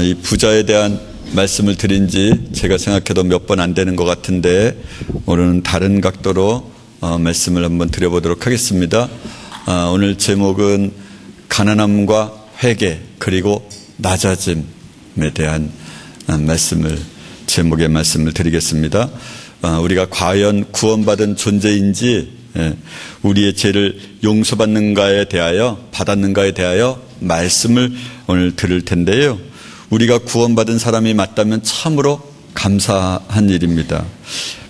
이 부자에 대한 말씀을 드린 지 제가 생각해도 몇 번 안 되는 것 같은데 오늘은 다른 각도로 말씀을 한번 드려보도록 하겠습니다. 오늘 제목은 가난함과 회개 그리고 낮아짐에 대한 제목의 말씀을 드리겠습니다. 우리가 과연 구원받은 존재인지, 우리의 죄를 용서받는가에 대하여, 받았는가에 대하여 말씀을 오늘 들을 텐데요. 우리가 구원받은 사람이 맞다면 참으로 감사한 일입니다.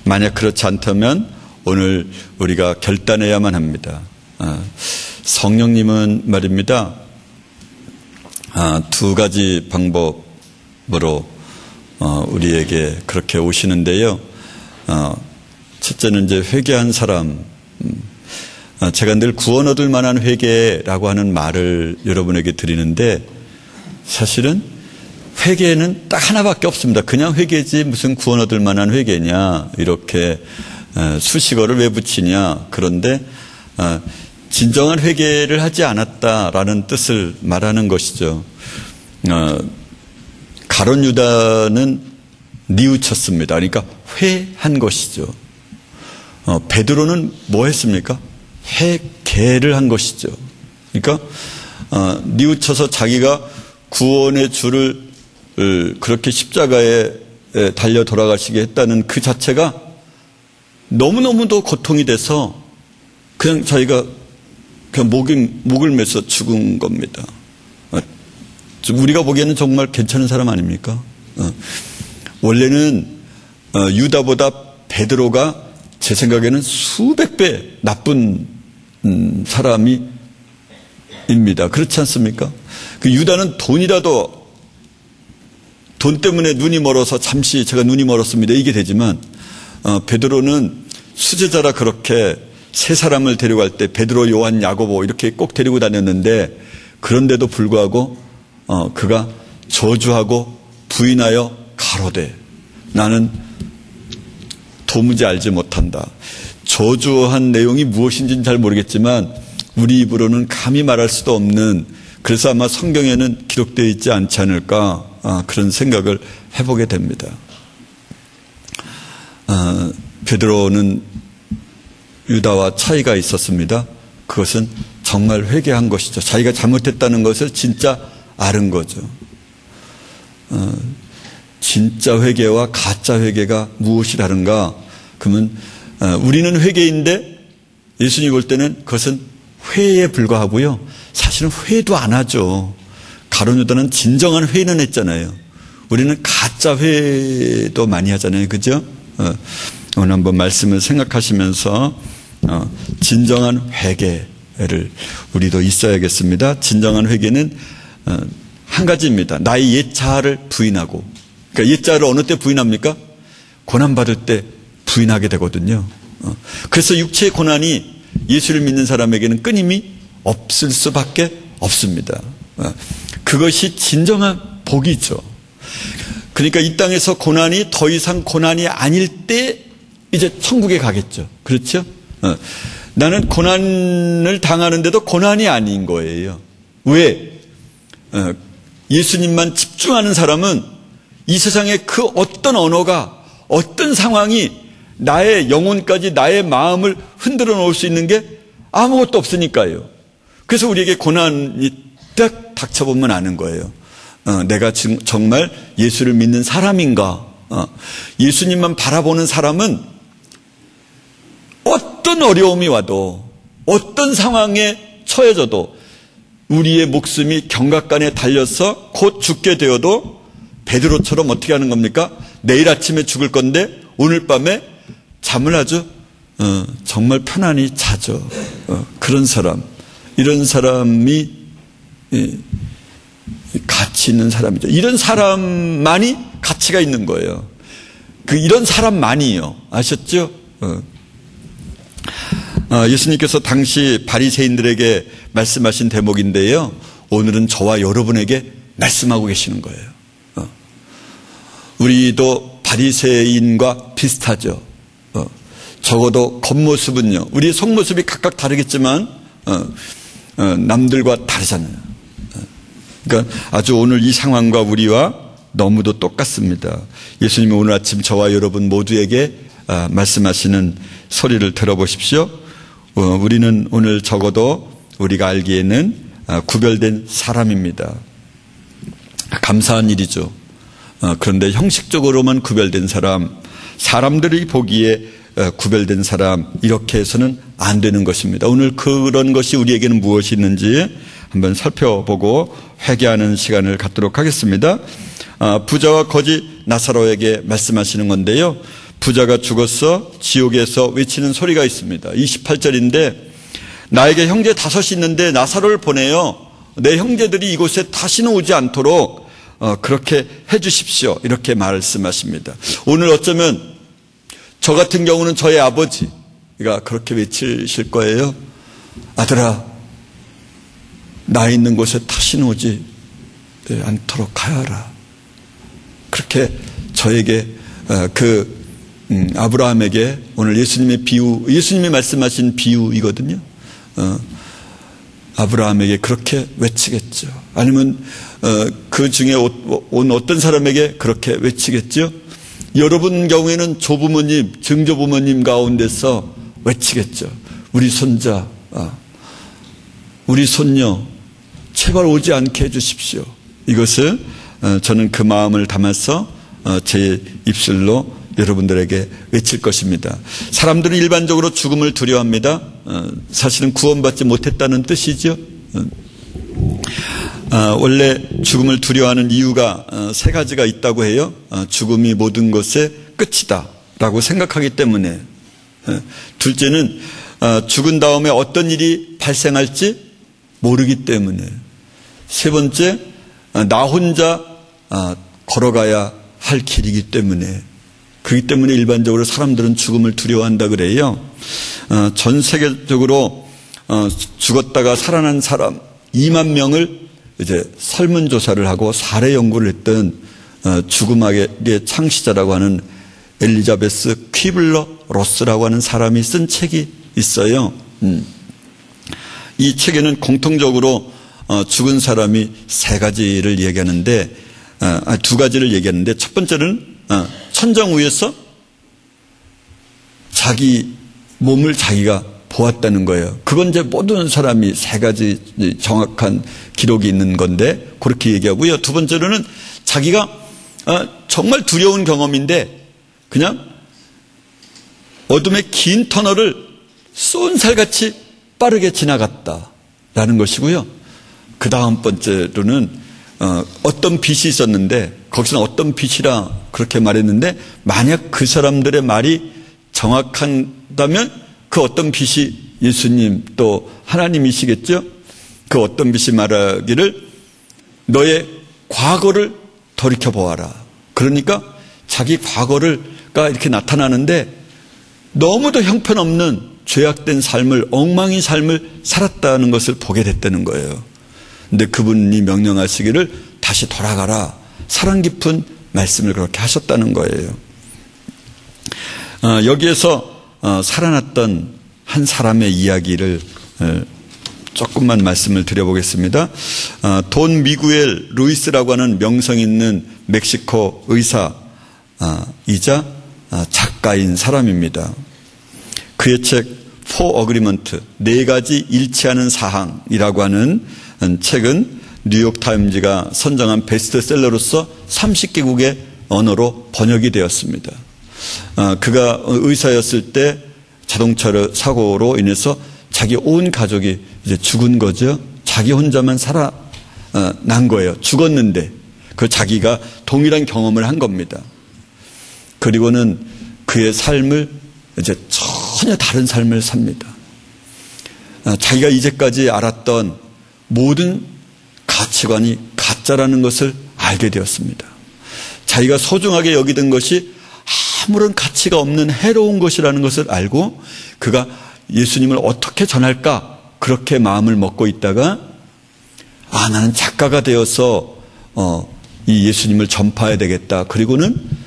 만약 그렇지 않다면 오늘 우리가 결단해야만 합니다. 성령님은 말입니다. 두 가지 방법으로 우리에게 그렇게 오시는데요. 첫째는 이제 회개한 사람. 제가 늘 구원 얻을 만한 회개라고 하는 말을 여러분에게 드리는데 사실은 회개는 딱 하나밖에 없습니다. 그냥 회개지 무슨 구원 얻을 만한 회개냐 이렇게 수식어를 왜 붙이냐. 그런데 진정한 회개를 하지 않았다라는 뜻을 말하는 것이죠. 가룟 유다는 뉘우쳤습니다. 그러니까 회한 것이죠. 베드로는 뭐 했습니까? 회개를 한 것이죠. 그러니까 뉘우쳐서 자기가 구원의 줄을 그렇게 십자가에 달려 돌아가시게 했다는 그 자체가 너무너무도 고통이 돼서 그냥 자기가 그냥 목을 매서 죽은 겁니다. 우리가 보기에는 정말 괜찮은 사람 아닙니까? 원래는 유다보다 베드로가 제 생각에는 수백 배 나쁜 사람입니다. 그렇지 않습니까? 그 유다는 돈 때문에 눈이 멀어서 잠시 제가 눈이 멀었습니다. 이게 되지만 베드로는 수제자라 그렇게 세 사람을 데려갈 때 베드로, 요한, 야고보 이렇게 꼭 데리고 다녔는데 그런데도 불구하고 그가 저주하고 부인하여 가로되 나는 도무지 알지 못한다. 저주한 내용이 무엇인지는 잘 모르겠지만 우리 입으로는 감히 말할 수도 없는, 그래서 아마 성경에는 기록되어 있지 않지 않을까 그런 생각을 해보게 됩니다. 베드로는 유다와 차이가 있었습니다. 그것은 정말 회개한 것이죠. 자기가 잘못했다는 것을 진짜 아는 거죠. 진짜 회개와 가짜 회개가 무엇이 다른가? 그러면 우리는 회개인데 예수님이 볼 때는 그것은 회에 불과하고요. 사실은 회도 안 하죠. 가룟 유다는 진정한 회는 했잖아요. 우리는 가짜 회도 많이 하잖아요. 그죠? 오늘 한번 말씀을 생각하시면서 진정한 회개를 우리도 있어야겠습니다. 진정한 회개는 한 가지입니다. 나의 옛자를 부인하고, 그러니까 옛자를 어느 때 부인합니까? 고난받을 때 부인하게 되거든요. 그래서 육체의 고난이 예수를 믿는 사람에게는 끊임이 없을 수밖에 없습니다. 그것이 진정한 복이죠. 그러니까 이 땅에서 고난이 더 이상 고난이 아닐 때 이제 천국에 가겠죠. 그렇죠? 나는 고난을 당하는데도 고난이 아닌 거예요. 왜? 예수님만 집중하는 사람은 이 세상의 그 어떤 언어가, 어떤 상황이 나의 영혼까지, 나의 마음을 흔들어 놓을 수 있는 게 아무것도 없으니까요. 그래서 우리에게 고난이 딱 닥쳐보면 아는 거예요. 내가 지금 정말 예수를 믿는 사람인가? 예수님만 바라보는 사람은 어떤 어려움이 와도, 어떤 상황에 처해져도 우리의 목숨이 경각간에 달려서 곧 죽게 되어도 베드로처럼 어떻게 하는 겁니까? 내일 아침에 죽을 건데 오늘 밤에 잠을 아주 정말 편안히 자죠. 그런 사람, 이런 사람이 가치 있는 사람이죠. 이런 사람만이 가치가 있는 거예요. 이런 사람만이요. 아셨죠? 예수님께서 당시 바리새인들에게 말씀하신 대목인데요. 오늘은 저와 여러분에게 말씀하고 계시는 거예요. 우리도 바리새인과 비슷하죠. 적어도 겉모습은요. 우리의 속모습이 각각 다르겠지만 남들과 다르잖아요. 그러니까 아주 오늘 이 상황과 우리와 너무도 똑같습니다. 예수님이 오늘 아침 저와 여러분 모두에게 말씀하시는 소리를 들어보십시오. 우리는 오늘 적어도 우리가 알기에는 구별된 사람입니다. 감사한 일이죠. 그런데 형식적으로만 구별된 사람, 사람들이 보기에 구별된 사람, 이렇게 해서는 안 되는 것입니다. 오늘 그런 것이 우리에게는 무엇이 있는지 한번 살펴보고 회개하는 시간을 갖도록 하겠습니다. 부자와 거지 나사로에게 말씀하시는 건데요. 부자가 죽었어 지옥에서 외치는 소리가 있습니다. 28절인데 나에게 형제 5이 있는데 나사로를 보내요. 내 형제들이 이곳에 다시는 오지 않도록 그렇게 해 주십시오. 이렇게 말씀하십니다. 오늘 어쩌면 저 같은 경우는 저의 아버지가 그렇게 외치실 거예요. 아들아, 나 있는 곳에 다시는 오지 않도록 하여라. 그렇게 저에게 아브라함에게 오늘 예수님이 말씀하신 비유이거든요. 아브라함에게 그렇게 외치겠죠. 아니면 그 중에 온 어떤 사람에게 그렇게 외치겠죠. 여러분 경우에는 조부모님, 증조부모님 가운데서 외치겠죠. 우리 손자, 우리 손녀 제발 오지 않게 해주십시오. 이것을 저는 그 마음을 담아서 제 입술로 여러분들에게 외칠 것입니다. 사람들은 일반적으로 죽음을 두려워합니다. 사실은 구원받지 못했다는 뜻이죠. 원래 죽음을 두려워하는 이유가 3가지가 있다고 해요. 죽음이 모든 것의 끝이다 라고 생각하기 때문에, 둘째는 죽은 다음에 어떤 일이 발생할지 모르기 때문에, 세 번째 나 혼자 걸어가야 할 길이기 때문에, 그렇기 때문에 일반적으로 사람들은 죽음을 두려워한다 그래요. 전 세계적으로 죽었다가 살아난 사람 2만 명을 이제 설문조사를 하고 사례 연구를 했던 죽음학의 창시자라고 하는 엘리자베스 퀴블러 로스라고 하는 사람이 쓴 책이 있어요. 이 책에는 공통적으로 죽은 사람이 3가지를 얘기하는데, 2가지를 얘기하는데, 첫 번째는 천정 위에서 자기 몸을 자기가 보았다는 거예요. 그건 이제 모든 사람이 3가지 정확한 기록이 있는 건데 그렇게 얘기하고요. 2번째로는 자기가 정말 두려운 경험인데 그냥 어둠의 긴 터널을 쏜살같이 빠르게 지나갔다라는 것이고요. 그 다음 번째로는 어떤 빛이 있었는데 거기서는 어떤 빛이라 그렇게 말했는데, 만약 그 사람들의 말이 정확한다면 그 어떤 빛이 예수님 또 하나님이시겠죠. 그 어떤 빛이 말하기를 너의 과거를 돌이켜보아라. 그러니까 자기 과거가 이렇게 나타나는데 너무도 형편없는 죄악된 삶을, 엉망인 삶을 살았다는 것을 보게 됐다는 거예요. 근데 그분이 명령하시기를 다시 돌아가라. 사랑 깊은 말씀을 그렇게 하셨다는 거예요. 여기에서 살아났던 한 사람의 이야기를 조금만 말씀을 드려보겠습니다. 돈 미구엘 루이스라고 하는 명성 있는 멕시코 의사이자 작가인 사람입니다. 그의 책 포 어그리먼트, 4가지 일치하는 사항이라고 하는 책은 뉴욕타임즈가 선정한 베스트셀러로서 30개국의 언어로 번역이 되었습니다. 그가 의사였을 때 자동차 사고로 인해서 자기 온 가족이 이제 죽은 거죠. 자기 혼자만 살아난 거예요. 죽었는데 그 자기가 동일한 경험을 한 겁니다. 그리고는 그의 삶을 이제 전혀 다른 삶을 삽니다. 자기가 이제까지 알았던 모든 가치관이 가짜라는 것을 알게 되었습니다. 자기가 소중하게 여기던 것이 아무런 가치가 없는 해로운 것이라는 것을 알고 그가 예수님을 어떻게 전할까 그렇게 마음을 먹고 있다가 나는 작가가 되어서 이 예수님을 전파해야 되겠다. 그리고는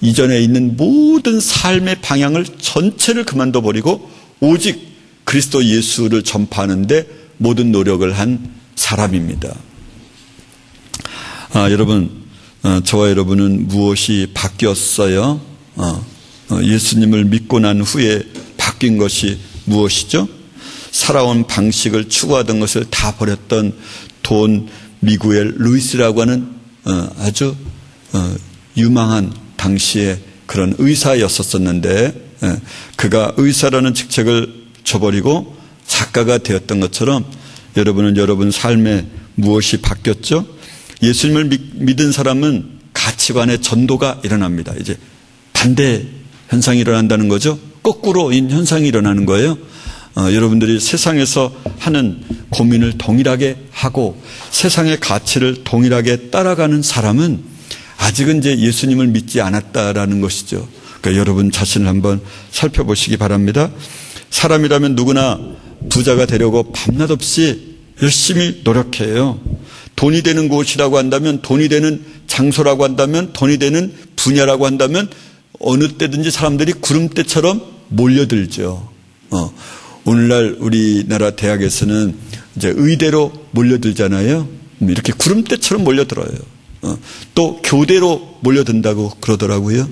이전에 있는 모든 삶의 방향을 전체를 그만둬 버리고 오직 그리스도 예수를 전파하는데 모든 노력을 한 사람입니다. 여러분, 저와 여러분은 무엇이 바뀌었어요? 예수님을 믿고 난 후에 바뀐 것이 무엇이죠? 살아온 방식을 추구하던 것을 다 버렸던 돈 미구엘 루이스라고 하는 아주 유망한 당시에 그런 의사였었는데, 그가 의사라는 직책을 줘버리고 작가가 되었던 것처럼 여러분은 여러분 삶에 무엇이 바뀌었죠? 예수님을 믿은 사람은 가치관의 전도가 일어납니다. 이제 반대 현상이 일어난다는 거죠. 거꾸로인 현상이 일어나는 거예요. 여러분들이 세상에서 하는 고민을 동일하게 하고 세상의 가치를 동일하게 따라가는 사람은 아직은 이제 예수님을 믿지 않았다라는 것이죠. 그러니까 여러분 자신을 한번 살펴보시기 바랍니다. 사람이라면 누구나 부자가 되려고 밤낮 없이 열심히 노력해요. 돈이 되는 곳이라고 한다면, 돈이 되는 장소라고 한다면, 돈이 되는 분야라고 한다면 어느 때든지 사람들이 구름대처럼 몰려들죠. 오늘날 우리나라 대학에서는 이제 의대로 몰려들잖아요. 이렇게 구름대처럼 몰려들어요. 또 교대로 몰려든다고 그러더라고요.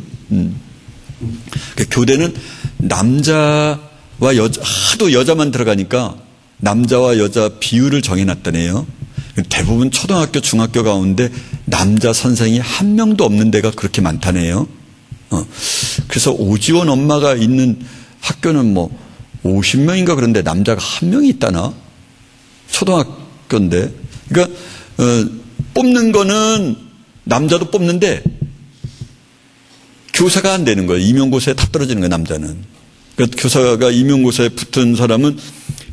교대는 남자와 여자, 하도 여자만 들어가니까 남자와 여자 비율을 정해놨다네요. 대부분 초등학교, 중학교 가운데 남자 선생이 한 명도 없는 데가 그렇게 많다네요. 그래서 오지원 엄마가 있는 학교는 뭐 50명인가 그런데 남자가 한 명이 있다나? 초등학교인데. 그러니까 뽑는 거는 남자도 뽑는데 교사가 안 되는 거예요. 임용고사에 다 떨어지는 거예요, 남자는. 그러니까 교사가 임용고사에 붙은 사람은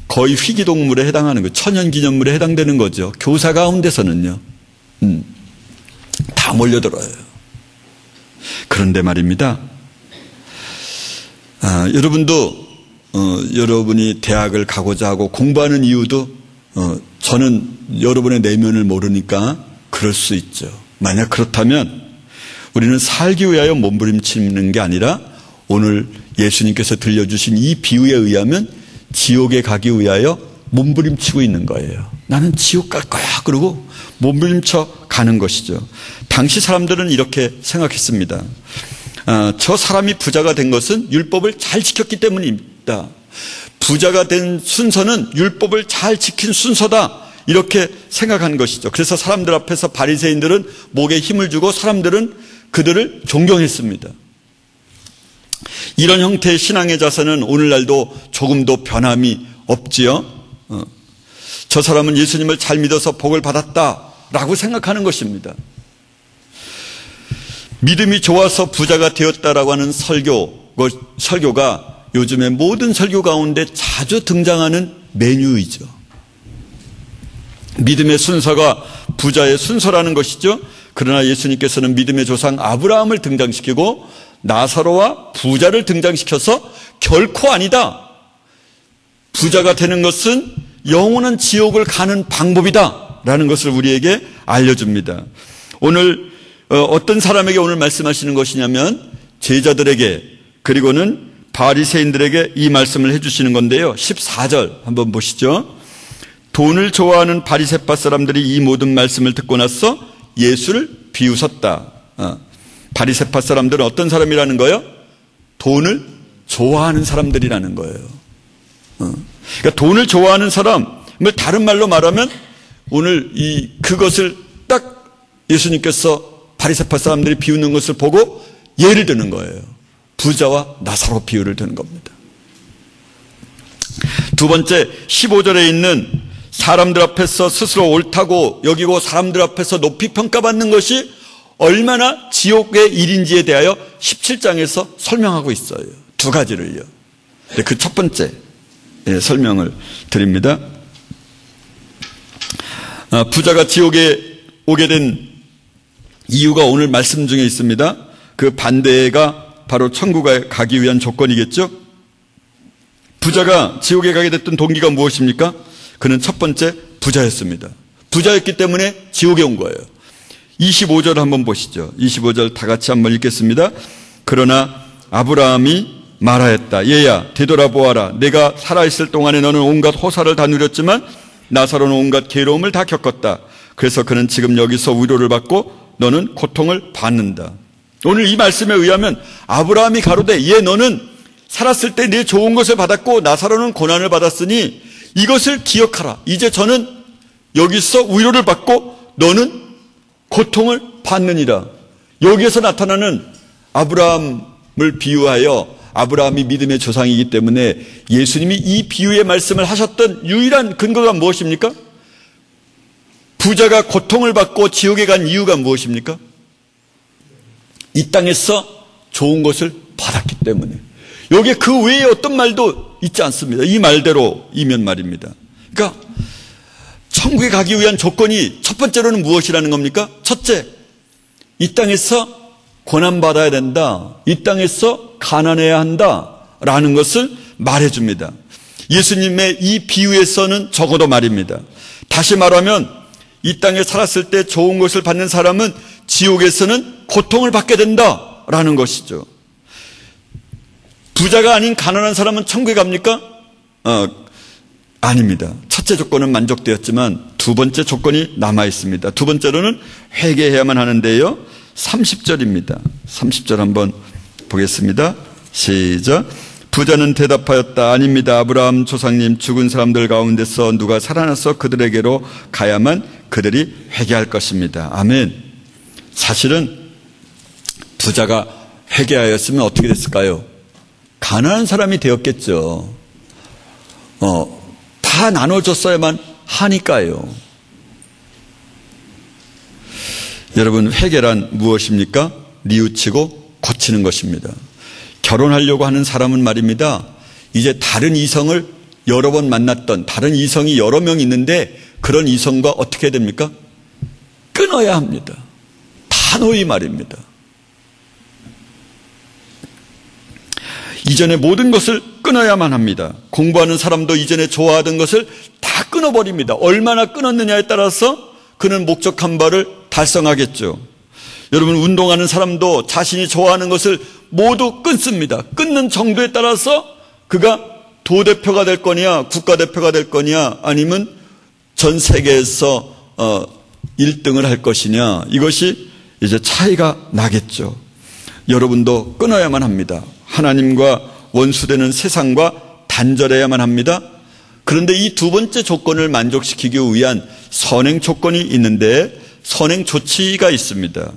거의 희귀동물에 해당하는 거예요. 천연기념물에 해당되는 거죠. 교사 가운데서는요. 다 몰려들어요. 그런데 말입니다. 여러분도 여러분이 대학을 가고자 하고 공부하는 이유도 저는 여러분의 내면을 모르니까 그럴 수 있죠. 만약 그렇다면 우리는 살기 위하여 몸부림치는 게 아니라 오늘 예수님께서 들려주신 이 비유에 의하면 지옥에 가기 위하여 몸부림치고 있는 거예요. 나는 지옥 갈 거야. 그러고 몸부림쳐 가는 것이죠. 당시 사람들은 이렇게 생각했습니다. 저 사람이 부자가 된 것은 율법을 잘 지켰기 때문입니다. 부자가 된 순서는 율법을 잘 지킨 순서다. 이렇게 생각한 것이죠. 그래서 사람들 앞에서 바리새인들은 목에 힘을 주고 사람들은 그들을 존경했습니다. 이런 형태의 신앙의 자세는 오늘날도 조금도 변함이 없지요. 저 사람은 예수님을 잘 믿어서 복을 받았다라고 생각하는 것입니다. 믿음이 좋아서 부자가 되었다라고 하는 설교가 요즘에 모든 설교 가운데 자주 등장하는 메뉴이죠. 믿음의 순서가 부자의 순서라는 것이죠. 그러나 예수님께서는 믿음의 조상 아브라함을 등장시키고 나사로와 부자를 등장시켜서 결코 아니다. 부자가 되는 것은 영원한 지옥을 가는 방법이다 라는 것을 우리에게 알려줍니다. 오늘 어떤 사람에게 오늘 말씀하시는 것이냐면 제자들에게 그리고는 바리새인들에게 이 말씀을 해주시는 건데요. 14절 한번 보시죠. 돈을 좋아하는 바리새파 사람들이 이 모든 말씀을 듣고 나서 예수를 비웃었다. 바리새파 사람들은 어떤 사람이라는 거예요? 돈을 좋아하는 사람들이라는 거예요. 그러니까 돈을 좋아하는 사람을 다른 말로 말하면 오늘 그것을 딱 예수님께서 바리새파 사람들이 비웃는 것을 보고 예를 드는 거예요. 부자와 나사로 비유를 드는 겁니다. 두 번째 15절에 있는 사람들 앞에서 스스로 옳다고 여기고 사람들 앞에서 높이 평가받는 것이 얼마나 지옥의 일인지에 대하여 17장에서 설명하고 있어요. 두 가지를요. 그 첫 번째 설명을 드립니다. 부자가 지옥에 오게 된 이유가 오늘 말씀 중에 있습니다. 그 반대가 바로 천국에 가기 위한 조건이겠죠. 부자가 지옥에 가게 됐던 동기가 무엇입니까? 그는 첫 번째 부자였습니다. 부자였기 때문에 지옥에 온 거예요. 25절 한번 보시죠. 25절 다 같이 한번 읽겠습니다. 그러나 아브라함이 말하였다. 얘야 되돌아보아라. 내가 살아있을 동안에 너는 온갖 호사를 다 누렸지만 나사로는 온갖 괴로움을 다 겪었다. 그래서 그는 지금 여기서 위로를 받고 너는 고통을 받는다. 오늘 이 말씀에 의하면 아브라함이 가로되 예 너는 살았을 때 네 좋은 것을 받았고 나사로는 고난을 받았으니 이것을 기억하라. 이제 저는 여기서 위로를 받고 너는 고통을 받느니라. 여기에서 나타나는 아브라함을 비유하여 아브라함이 믿음의 조상이기 때문에 예수님이 이 비유의 말씀을 하셨던 유일한 근거가 무엇입니까? 부자가 고통을 받고 지옥에 간 이유가 무엇입니까? 이 땅에서 좋은 것을 받았기 때문에. 여기에 그 외에 어떤 말도 있지 않습니다. 이 말대로이면 말입니다. 그러니까 천국에 가기 위한 조건이 첫 번째로는 무엇이라는 겁니까? 첫째, 이 땅에서 고난받아야 된다. 이 땅에서 가난해야 한다라는 것을 말해줍니다. 예수님의 이 비유에서는 적어도 말입니다. 다시 말하면 이 땅에 살았을 때 좋은 것을 받는 사람은 지옥에서는 고통을 받게 된다라는 것이죠. 부자가 아닌 가난한 사람은 천국에 갑니까? 아닙니다. 첫째 조건은 만족되었지만 두 번째 조건이 남아 있습니다. 두 번째로는 회개해야만 하는데요. 30절입니다. 30절 한번 보겠습니다. 시작. 부자는 대답하였다. 아닙니다. 아브라함 조상님, 죽은 사람들 가운데서 누가 살아나서 그들에게로 가야만 그들이 회개할 것입니다. 아멘. 사실은 부자가 회개하였으면 어떻게 됐을까요? 가난한 사람이 되었겠죠. 다 나눠줬어야만 하니까요. 여러분, 회개란 무엇입니까? 뉘우치고 고치는 것입니다. 결혼하려고 하는 사람은 말입니다. 이제 다른 이성을 여러 번 만났던 다른 이성이 여러 명 있는데 그런 이성과 어떻게 해야 됩니까? 끊어야 합니다. 단호히 말입니다. 이전에 모든 것을 끊어야만 합니다. 공부하는 사람도 이전에 좋아하던 것을 다 끊어버립니다. 얼마나 끊었느냐에 따라서 그는 목적한 바를 달성하겠죠. 여러분, 운동하는 사람도 자신이 좋아하는 것을 모두 끊습니다. 끊는 정도에 따라서 그가 도대표가 될 거냐, 국가대표가 될 거냐, 아니면 전 세계에서 1등을 할 것이냐, 이것이 이제 차이가 나겠죠. 여러분도 끊어야만 합니다. 하나님과 원수되는 세상과 단절해야만 합니다. 그런데 이 두 번째 조건을 만족시키기 위한 선행 조건이 있는데 선행 조치가 있습니다.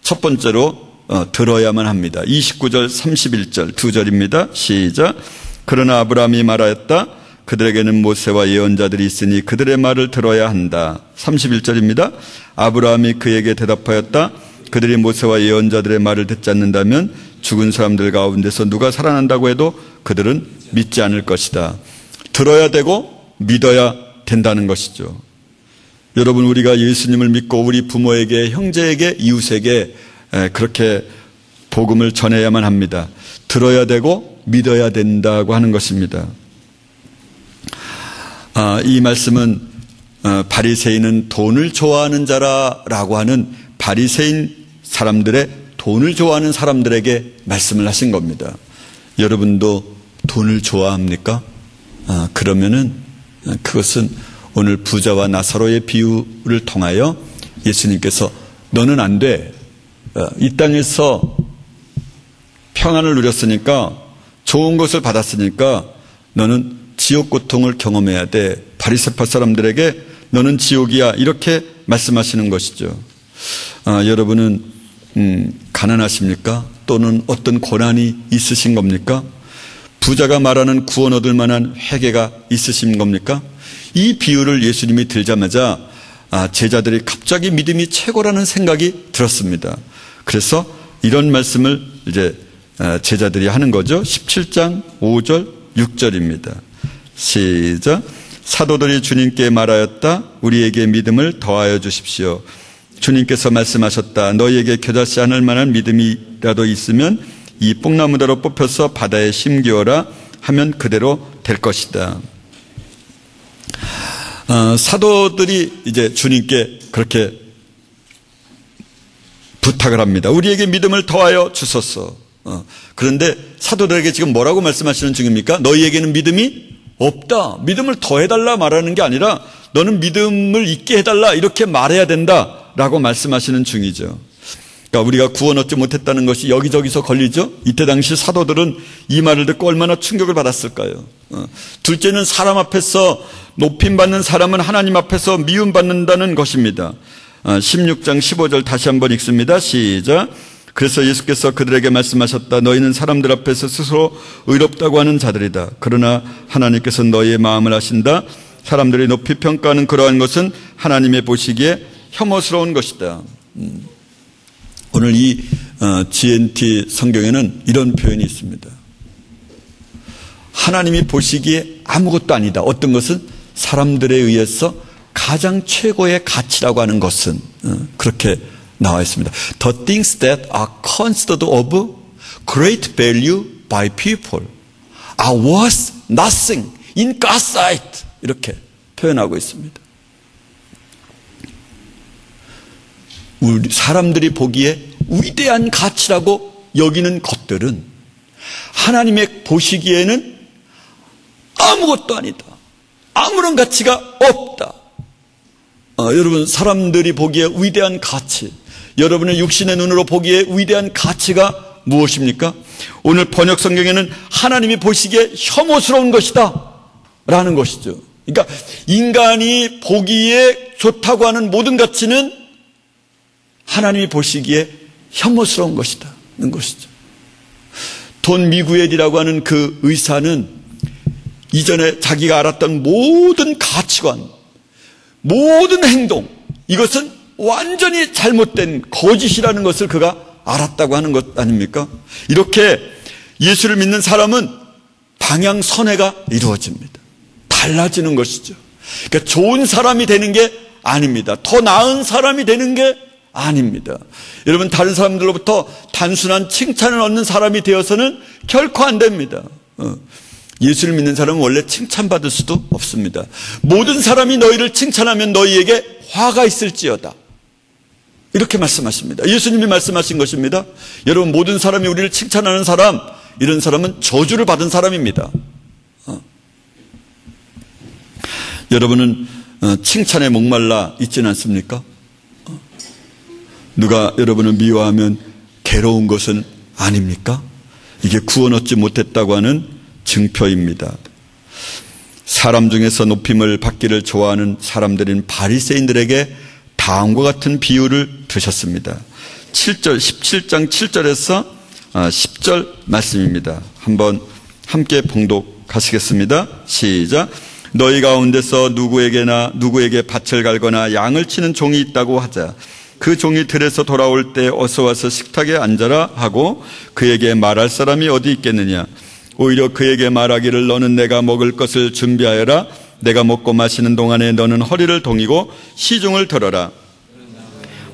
첫 번째로 들어야만 합니다. 29절 31절 두 절입니다. 시작. 그러나 아브라함이 말하였다. 그들에게는 모세와 예언자들이 있으니 그들의 말을 들어야 한다. 31절입니다. 아브라함이 그에게 대답하였다. 그들이 모세와 예언자들의 말을 듣지 않는다면 죽은 사람들 가운데서 누가 살아난다고 해도 그들은 믿지 않을 것이다. 들어야 되고 믿어야 된다는 것이죠. 여러분, 우리가 예수님을 믿고 우리 부모에게, 형제에게, 이웃에게 그렇게 복음을 전해야만 합니다. 들어야 되고 믿어야 된다고 하는 것입니다. 이 말씀은 바리새인은 돈을 좋아하는 자라라고 하는 바리새인 사람들의 돈을 좋아하는 사람들에게 말씀을 하신 겁니다. 여러분도 돈을 좋아합니까? 그러면은 그것은 오늘 부자와 나사로의 비유를 통하여 예수님께서 너는 안 돼. 이 땅에서 평안을 누렸으니까, 좋은 것을 받았으니까 너는 지옥 고통을 경험해야 돼. 바리새파 사람들에게 너는 지옥이야. 이렇게 말씀하시는 것이죠. 여러분은 가난하십니까? 또는 어떤 고난이 있으신 겁니까? 부자가 말하는 구원 얻을 만한 회개가 있으신 겁니까? 이 비유를 예수님이 들자마자 제자들이 갑자기 믿음이 최고라는 생각이 들었습니다. 그래서 이런 말씀을 이제 제자들이 하는 거죠. 17장 5절 6절입니다. 시작. 사도들이 주님께 말하였다. 우리에게 믿음을 더하여 주십시오. 주님께서 말씀하셨다. 너희에게 겨자씨 않을 만한 믿음이라도 있으면 이 뽕나무대로 뽑혀서 바다에 심기어라 하면 그대로 될 것이다. 사도들이 이제 주님께 그렇게 부탁을 합니다. 우리에게 믿음을 더하여 주소서. 그런데 사도들에게 지금 뭐라고 말씀하시는 중입니까? 너희에게는 믿음이 없다. 믿음을 더해달라 말하는 게 아니라 너는 믿음을 잊게 해달라 이렇게 말해야 된다라고 말씀하시는 중이죠. 그러니까 우리가 구원 얻지 못했다는 것이 여기저기서 걸리죠. 이때 당시 사도들은 이 말을 듣고 얼마나 충격을 받았을까요. 둘째는 사람 앞에서 높임받는 사람은 하나님 앞에서 미움받는다는 것입니다. 16장 15절 다시 한번 읽습니다. 시작. 그래서 예수께서 그들에게 말씀하셨다. 너희는 사람들 앞에서 스스로 의롭다고 하는 자들이다. 그러나 하나님께서 너희의 마음을 아신다. 사람들이 높이 평가하는 그러한 것은 하나님의 보시기에 혐오스러운 것이다. 오늘 이 GNT 성경에는 이런 표현이 있습니다. 하나님이 보시기에 아무것도 아니다. 어떤 것은 사람들에 의해서 가장 최고의 가치라고 하는 것은 그렇게 나와 있습니다. The things that are considered of great value by people are worth nothing in God's sight. 이렇게 표현하고 있습니다. 우리 사람들이 보기에 위대한 가치라고 여기는 것들은 하나님의 보시기에는 아무것도 아니다. 아무런 가치가 없다. 여러분, 사람들이 보기에 위대한 가치, 여러분의 육신의 눈으로 보기에 위대한 가치가 무엇입니까? 오늘 번역 성경에는 하나님이 보시기에 혐오스러운 것이다 라는 것이죠. 그러니까 인간이 보기에 좋다고 하는 모든 가치는 하나님이 보시기에 혐오스러운 것이다는 것이죠. 돈 미구엘이라고 하는 그 의사는 이전에 자기가 알았던 모든 가치관, 모든 행동, 이것은 완전히 잘못된 거짓이라는 것을 그가 알았다고 하는 것 아닙니까? 이렇게 예수를 믿는 사람은 방향선회가 이루어집니다. 달라지는 것이죠. 그러니까 좋은 사람이 되는 게 아닙니다. 더 나은 사람이 되는 게 아닙니다. 여러분, 다른 사람들로부터 단순한 칭찬을 얻는 사람이 되어서는 결코 안 됩니다. 예수를 믿는 사람은 원래 칭찬받을 수도 없습니다. 모든 사람이 너희를 칭찬하면 너희에게 화가 있을지어다. 이렇게 말씀하십니다. 예수님이 말씀하신 것입니다. 여러분, 모든 사람이 우리를 칭찬하는 사람, 이런 사람은 저주를 받은 사람입니다. 여러분은 칭찬에 목말라 있지는 않습니까? 누가 여러분을 미워하면 괴로운 것은 아닙니까? 이게 구원 얻지 못했다고 하는 증표입니다. 사람 중에서 높임을 받기를 좋아하는 사람들인 바리새인들에게 다음과 같은 비유를 두셨습니다. 7절, 17장 7절에서 10절 말씀입니다. 한번 함께 봉독하시겠습니다. 시작. 너희 가운데서 누구에게 밭을 갈거나 양을 치는 종이 있다고 하자. 그 종이 들에서 돌아올 때 어서 와서 식탁에 앉아라 하고 그에게 말할 사람이 어디 있겠느냐. 오히려 그에게 말하기를 너는 내가 먹을 것을 준비하여라. 내가 먹고 마시는 동안에 너는 허리를 동이고 시중을 들어라.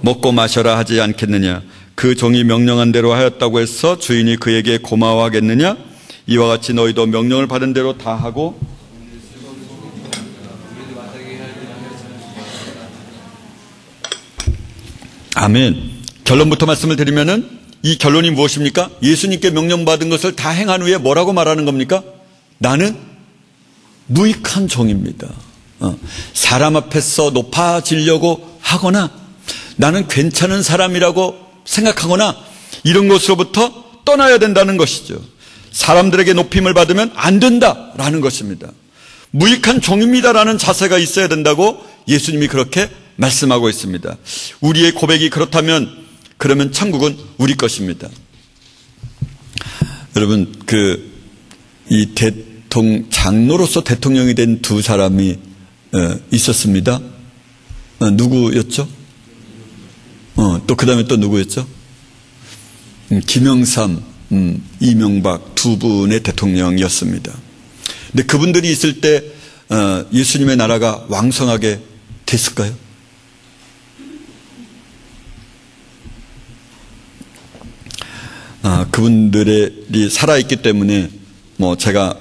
먹고 마셔라 하지 않겠느냐. 그 종이 명령한 대로 하였다고 해서 주인이 그에게 고마워하겠느냐. 이와 같이 너희도 명령을 받은 대로 다 하고 아멘. 결론부터 말씀을 드리면은 이 결론이 무엇입니까? 예수님께 명령받은 것을 다 행한 후에 뭐라고 말하는 겁니까? 나는 무익한 종입니다. 사람 앞에서 높아지려고 하거나 나는 괜찮은 사람이라고 생각하거나 이런 것으로부터 떠나야 된다는 것이죠. 사람들에게 높임을 받으면 안 된다라는 것입니다. 무익한 종입니다라는 자세가 있어야 된다고 예수님이 그렇게 말씀하고 있습니다. 우리의 고백이 그렇다면 그러면 천국은 우리 것입니다. 여러분, 이 장로로서 대통령이 된 두 사람이 있었습니다. 누구였죠? 또 그 다음에 또 누구였죠? 김영삼, 이명박 두 분의 대통령이었습니다. 근데 그분들이 있을 때 예수님의 나라가 왕성하게 됐을까요? 그분들이 살아있기 때문에 제가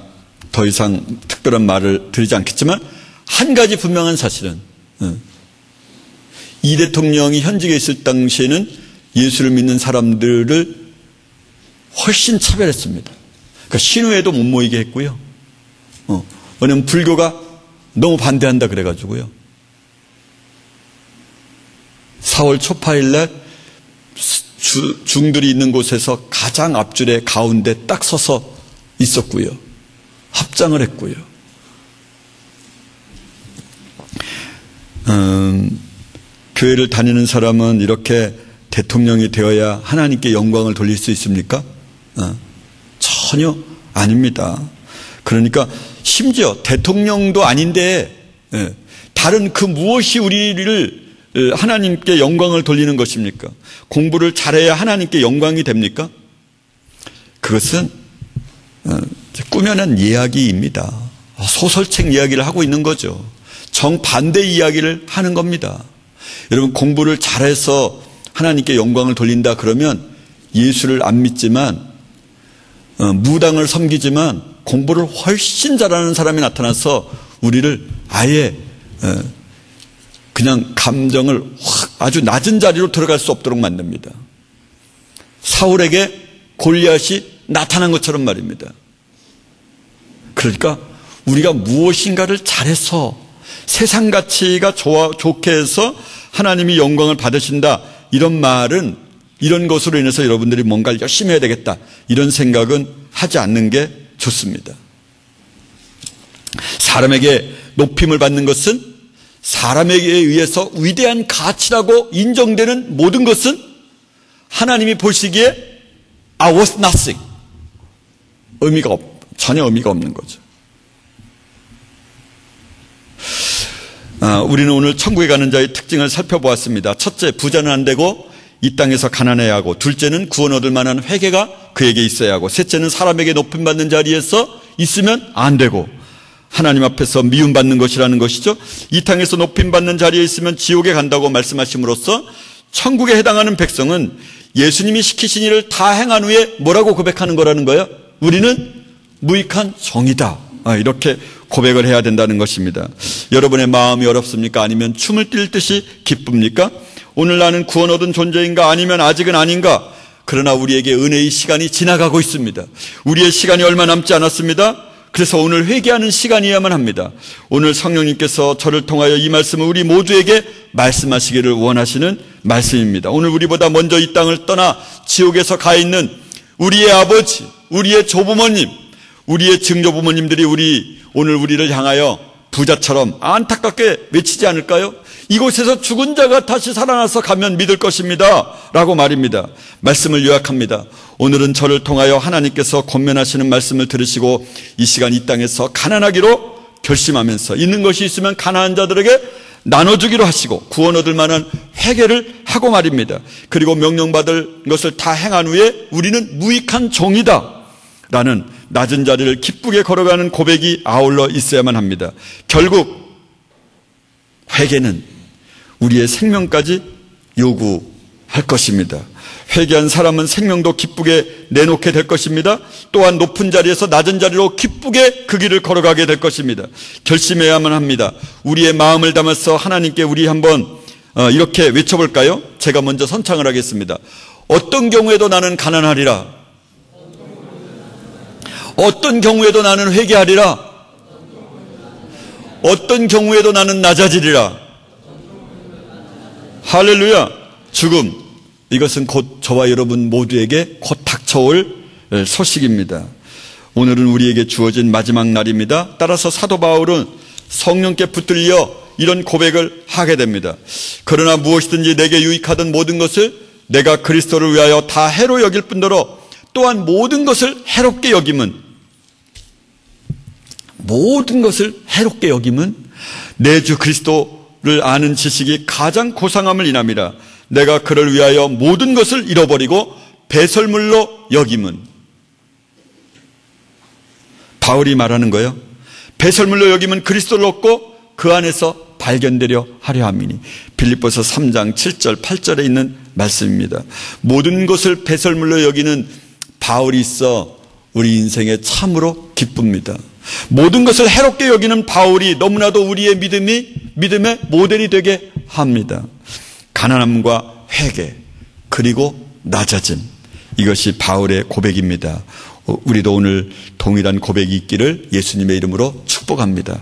더 이상 특별한 말을 드리지 않겠지만 한 가지 분명한 사실은 이 대통령이 현직에 있을 당시에는 예수를 믿는 사람들을 훨씬 차별했습니다. 그러니까 신우회도 못 모이게 했고요. 왜냐하면 불교가 너무 반대한다 그래가지고요. 4월 초파일날 중들이 있는 곳에서 가장 앞줄에 가운데 딱 서서 있었고요. 합장을 했고요. 교회를 다니는 사람은 이렇게 대통령이 되어야 하나님께 영광을 돌릴 수 있습니까? 전혀 아닙니다. 그러니까 심지어 대통령도 아닌데 다른 그 무엇이 우리를 하나님께 영광을 돌리는 것입니까? 공부를 잘해야 하나님께 영광이 됩니까? 그것은 꾸며낸 이야기입니다. 소설책 이야기를 하고 있는 거죠. 정반대 이야기를 하는 겁니다. 여러분, 공부를 잘해서 하나님께 영광을 돌린다 그러면 예수를 안 믿지만 무당을 섬기지만 공부를 훨씬 잘하는 사람이 나타나서 우리를 아예 그냥 감정을 확 아주 낮은 자리로 들어갈 수 없도록 만듭니다. 사울에게 골리앗이 나타난 것처럼 말입니다. 그러니까 우리가 무엇인가를 잘해서 세상 가치가 좋게 해서 하나님이 영광을 받으신다, 이런 말은, 이런 것으로 인해서 여러분들이 뭔가를 열심히 해야 되겠다, 이런 생각은 하지 않는 게 좋습니다. 사람에게 높임을 받는 것은, 사람에게 의해서 위대한 가치라고 인정되는 모든 것은 하나님이 보시기에 I was nothing, 전혀 의미가 없는 거죠. 우리는 오늘 천국에 가는 자의 특징을 살펴보았습니다. 첫째, 부자는 안 되고 이 땅에서 가난해야 하고, 둘째는 구원 얻을 만한 회개가 그에게 있어야 하고, 셋째는 사람에게 높임받는 자리에서 있으면 안 되고 하나님 앞에서 미움받는 것이라는 것이죠. 이 땅에서 높임받는 자리에 있으면 지옥에 간다고 말씀하심으로써 천국에 해당하는 백성은 예수님이 시키신 일을 다 행한 후에 뭐라고 고백하는 거라는 거예요? 우리는 무익한 종이다, 이렇게 고백을 해야 된다는 것입니다. 여러분의 마음이 어렵습니까? 아니면 춤을 뛸 듯이 기쁩니까? 오늘 나는 구원 얻은 존재인가? 아니면 아직은 아닌가? 그러나 우리에게 은혜의 시간이 지나가고 있습니다. 우리의 시간이 얼마 남지 않았습니다. 그래서 오늘 회개하는 시간이어야만 합니다. 오늘 성령님께서 저를 통하여 이 말씀을 우리 모두에게 말씀하시기를 원하시는 말씀입니다. 오늘 우리보다 먼저 이 땅을 떠나 지옥에서 가 있는 우리의 아버지, 우리의 조부모님, 우리의 증조부모님들이 오늘 우리를 향하여 부자처럼 안타깝게 외치지 않을까요? 이곳에서 죽은 자가 다시 살아나서 가면 믿을 것입니다 라고 말입니다. 말씀을 요약합니다. 오늘은 저를 통하여 하나님께서 권면하시는 말씀을 들으시고 이 시간 이 땅에서 가난하기로 결심하면서 있는 것이 있으면 가난한 자들에게 나눠주기로 하시고 구원 얻을 만한 회개를 하고 말입니다. 그리고 명령받을 것을 다 행한 후에 우리는 무익한 종이다 라는 낮은 자리를 기쁘게 걸어가는 고백이 아울러 있어야만 합니다. 결국 회개는 우리의 생명까지 요구할 것입니다. 회개한 사람은 생명도 기쁘게 내놓게 될 것입니다. 또한 높은 자리에서 낮은 자리로 기쁘게 그 길을 걸어가게 될 것입니다. 결심해야만 합니다. 우리의 마음을 담아서 하나님께 우리 한번 이렇게 외쳐볼까요? 제가 먼저 선창을 하겠습니다. 어떤 경우에도 나는 가난하리라. 어떤 경우에도 나는 회개하리라. 어떤 경우에도 나는 낮아지리라. 할렐루야. 죽음, 이것은 곧 저와 여러분 모두에게 곧 닥쳐올 소식입니다. 오늘은 우리에게 주어진 마지막 날입니다. 따라서 사도 바울은 성령께 붙들려 이런 고백을 하게 됩니다. 그러나 무엇이든지 내게 유익하던 모든 것을 내가 그리스도를 위하여 다 해로 여길 뿐더러 또한 모든 것을 해롭게 여김은 내 주 그리스도를 아는 지식이 가장 고상함을 인함이라. 내가 그를 위하여 모든 것을 잃어버리고 배설물로 여김은, 바울이 말하는 거예요. 배설물로 여김은 그리스도를 얻고 그 안에서 발견되려 하려 함이니. 빌립보서 3장 7절 8절에 있는 말씀입니다. 모든 것을 배설물로 여기는 바울이 있어 우리 인생에 참으로 기쁩니다. 모든 것을 해롭게 여기는 바울이 너무나도 우리의 믿음의 모델이 되게 합니다. 가난함과 회개, 그리고 낮아짐, 이것이 바울의 고백입니다. 우리도 오늘 동일한 고백이 있기를 예수님의 이름으로 축복합니다.